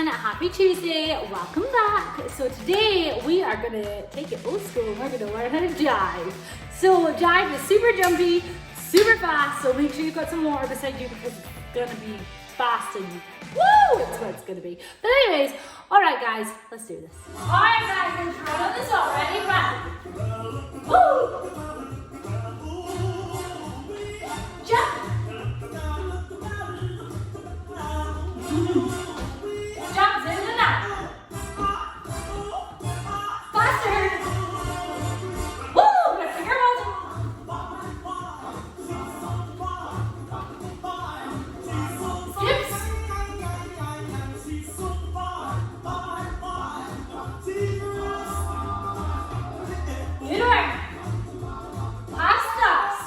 Happy Tuesday, welcome back. So today we are gonna take it old school and we're gonna learn how to jive. So jive is super jumpy, super fast, so make sure you've got some water beside you because it's gonna be fast and woo, that's what it's gonna be. But anyways, all right guys, let's do this. All right guys, let's run on this already, right? Woo! Jump! Jumps in the net. Faster. Woo! Let's figure out. Skips. Good work. Pass stops.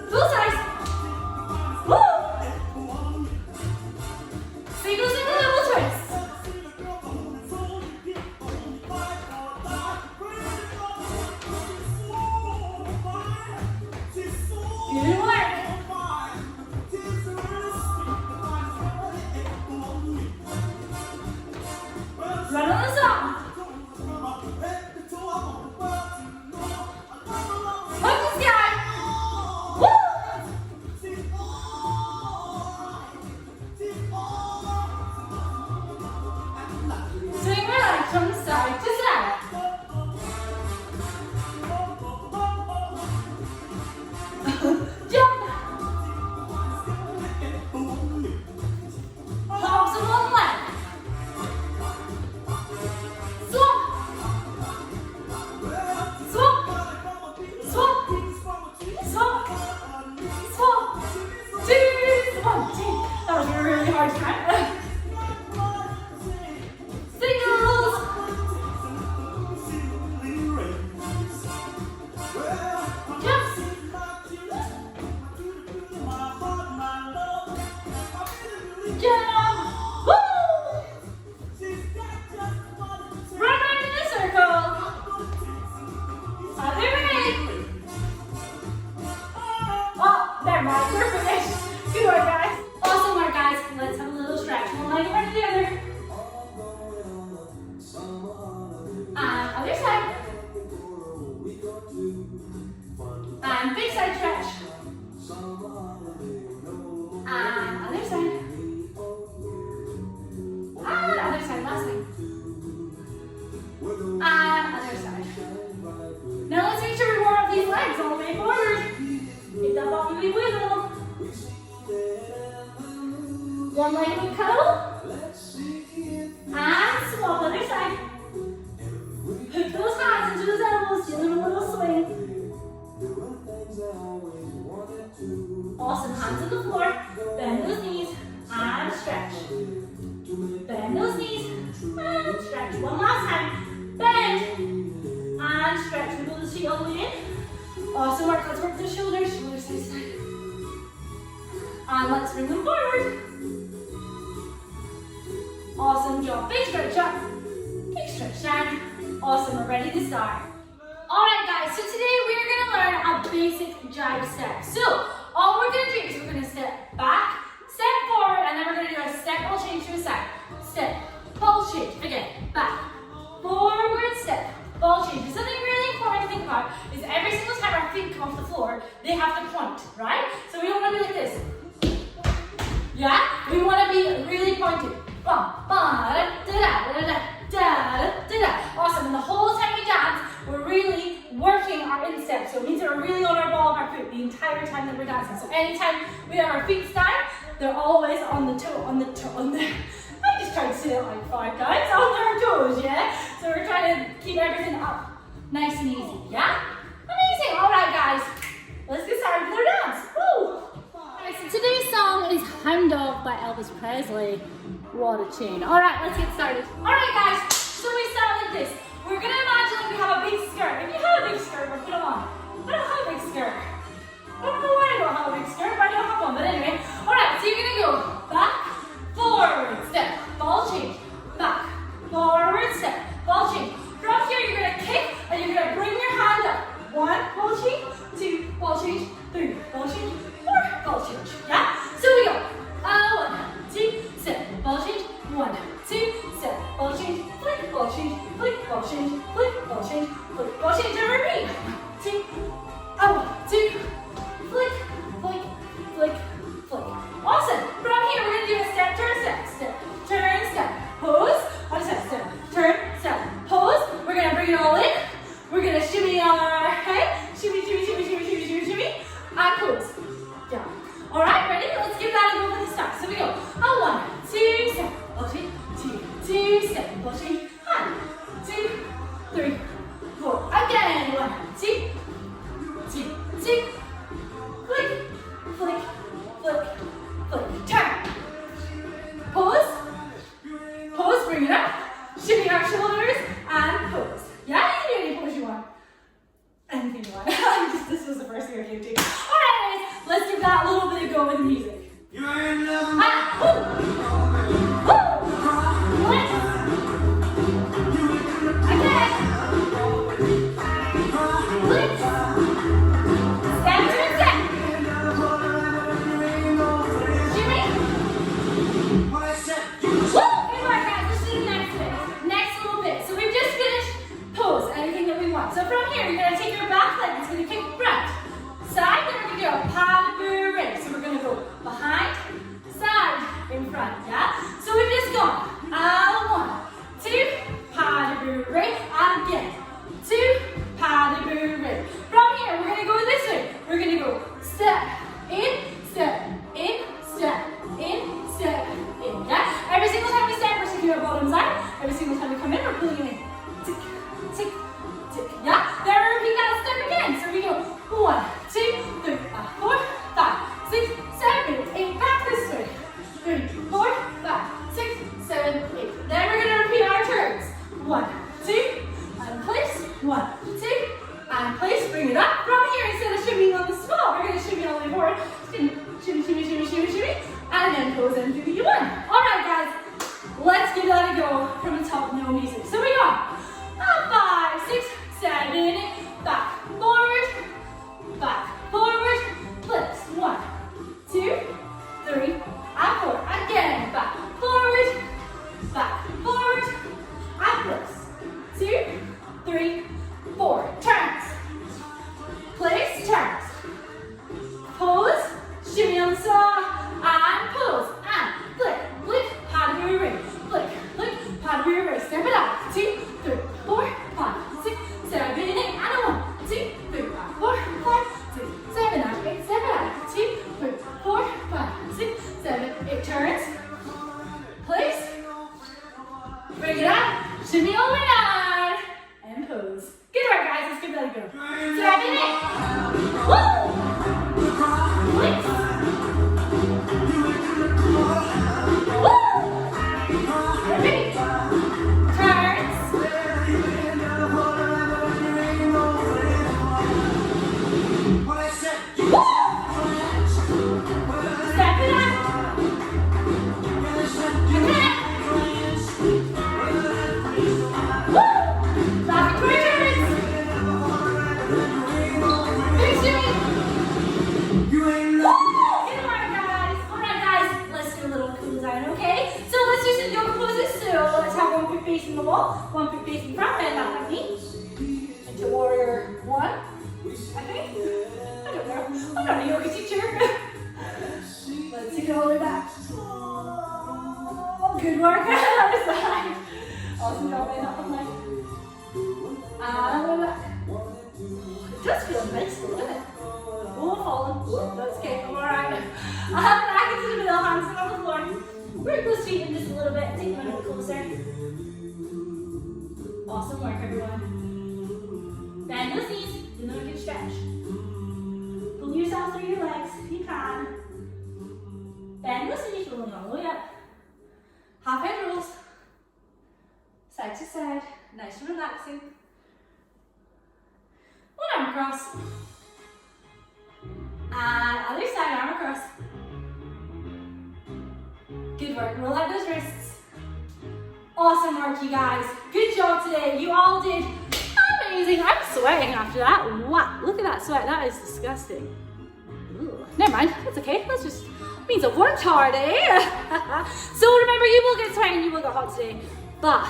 Full size. Woo! Single, double twist. Good work. Run on the song. Hook the sky. Woo! Swing your legs from side to side. Jump. Hops on one leg. Swap. Swap. Swap. Swap. Swap. Two. 1, 2. That was a really hard time. Singles. Jumps. Jump. Woo! Run around in a circle. Other way. Oh, never mind. We're finished. Good work, guys. Awesome work, guys. Let's have a little stretch. One leg in front of the other. And other side. And big side stretch. And other side. And other side, last side. And other side. Now let's make sure we warm up these legs all the way forward. Get that bubbly wiggle. One leg would cuddle. And swap other side. Hook those hands into those elbows, do a little swing. Awesome, hands on the floor. Bend those knees and stretch. Bend those knees and stretch. One last time. Bend and stretch. Wiggle the feet all the way in. Awesome work. Let's work the shoulders. Shoulders side to side. And let's bring them forward. Awesome job. Big stretch up. Big stretch down. Awesome. We're ready to start. Alright guys, so today we're going to learn a basic jive step. So, all we're going to do is we're going to step back, step forward, and then we're going to do a step ball change to a side. Step, ball change. Again, back, forward, step, ball change. And something really important to think about is every single time our feet come off the floor, they have to point, right? So we don't want to be like this. Yeah? We want to be really pointed. Awesome. And the whole time we dance, we're really working our instep. So it means that we're really on our ball of our foot the entire time that we're dancing. So anytime we have our feet stand, they're always on the toe, on the. I just tried to say it like 5 times, on their toes, yeah? So we're trying to keep everything up nice and easy, yeah? Amazing. All right, guys. Let's get started with our dance. Woo! Alright, so today's song is Hound Dog by Elvis Presley. What a tune. Alright, let's get started. Alright guys, so we start like this. We're going to imagine that we have a big skirt. If you have a big skirt, we'll put them on. I don't have a big skirt. I don't know why I don't have a big skirt, but I don't have one. But anyway, alright, so you're going to go back, forward, step, ball change, back, forward, step, ball change. From here, you're going to kick and you're going to bring your hand up. 1, ball change, 2, ball change, 3, ball change, 4, ball change. flick, ball change, flick, ball change, and repeat. 2, 2, flick, flick, flick, flick. Awesome. From here, we're gonna do a step, turn, step, turn, step, pose, on a step, turn, step, pose. We're gonna bring it all in. We're gonna shimmy our head, shimmy, shimmy, shimmy, shimmy, shimmy, shimmy, shimmy, and pose. Down. All right, ready? Let's give that a go for the start. So we go. 1, 2, step, ball change, 2, step, ball change, and 2, 3, 4. Again. 1, 2, 2, flick, flick, flick, flick. Turn. Pose. Pose. Bring it up. Shimmy our shoulders and pose. Yeah, you can do any pose you want. Anything you want. This was the first thing I came to. Alright, let's give that a little bit of go with the music. So from here, you're going to take your back leg, it's going to kick front, side, then we're going to do a pas de bourrée. So we're going to go behind, side, in front, yeah? So we've just gone, 1, 2, pas de bourrée, and again, 2, pas de bourrée. From here, we're going to go this way. We're going to go step, in, step, in, step, in, step, in, yeah? Every single time we step, we're taking our bottom side. Every single time we come in, we're pulling it in. Tick, tick, yeah, then we repeat that step again. So we go 1, 2, 3, 4, 5, 6, 7, 8. Back this way. 3, 4, 5, 6, 7, 8. Then we're gonna repeat our turns. 1, 2, and place. 1, 2, and place. Bring it up. From here, instead of shimmying on the spot, we're gonna shimmy all the way forward. Shimmy, shimmy, shimmy, shimmy, shimmy, shimmy, and then pose and 3, 2, 1. All right, guys. Let's give that a go from the top. No music. So we go 5, 6, 7, back, forward, flips. 1, 2, 3, and 4. Again, back, forward, and flips. 2, 3, 4. Turns. Place, turns. Pose, shimmy on the saw, and pose, and flick, flick, pas de bourrée, flick, flick, pas de bourrée. Step it up. 2, 3, 4, 5, 6, 7, 8, and 1, 2, 3, 4, 5, 6, 7, 8, 2, 3, 4, 5, 6, 7, 8. Turns. Place. Bring it up. Shimmy all the way down. And pose. Good work, guys. Let's give that a go. 7, 8. Woo! Flips. Woo! Repeat. Turns. Step it up. Back and turns. Big shimmy. Good work, guys. All right, guys. Let's do a little cool down, okay? So let's do some yoga poses. So let's have one foot facing the wall, one foot facing front, and back like me. Into warrior 1, I think. I don't know. I'm not a yoga teacher. Let's take it all the way back. Oh, good work. Other side. Awesome job, man. Up on leg. And way back. It does feel nice, doesn't it? Oh, falling. Oh, that's okay. I'm alright. Back into the middle, hands on the floor. Work those feet in just a little bit. Take them a little closer. Awesome work, everyone. Bend those knees. Do another good stretch. Pull yourself through your legs if you can. Bend those knees, rolling all the way up. Half head rolls. Side to side. Nice and relaxing. One arm across. And other side, arm across. Good work. Roll out those wrists. Awesome work, you guys. Good job today. You all did amazing. I'm sweating after that. Wow, look at that sweat. That is disgusting. Ooh. Never mind. That's okay. That's just means I worked hard, eh? So remember, you will get sweaty and you will get hot today. But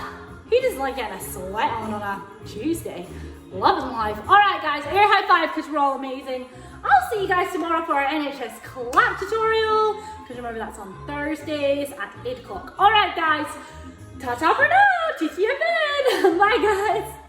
He doesn't like getting a sweat on a Tuesday. Loving life. All right, guys, air high five because we're all amazing. I'll see you guys tomorrow for our NHS clap tutorial. Because remember, that's on Thursdays at 8 o'clock. All right, guys. Ta-ta for now. TTFN. Bye, guys.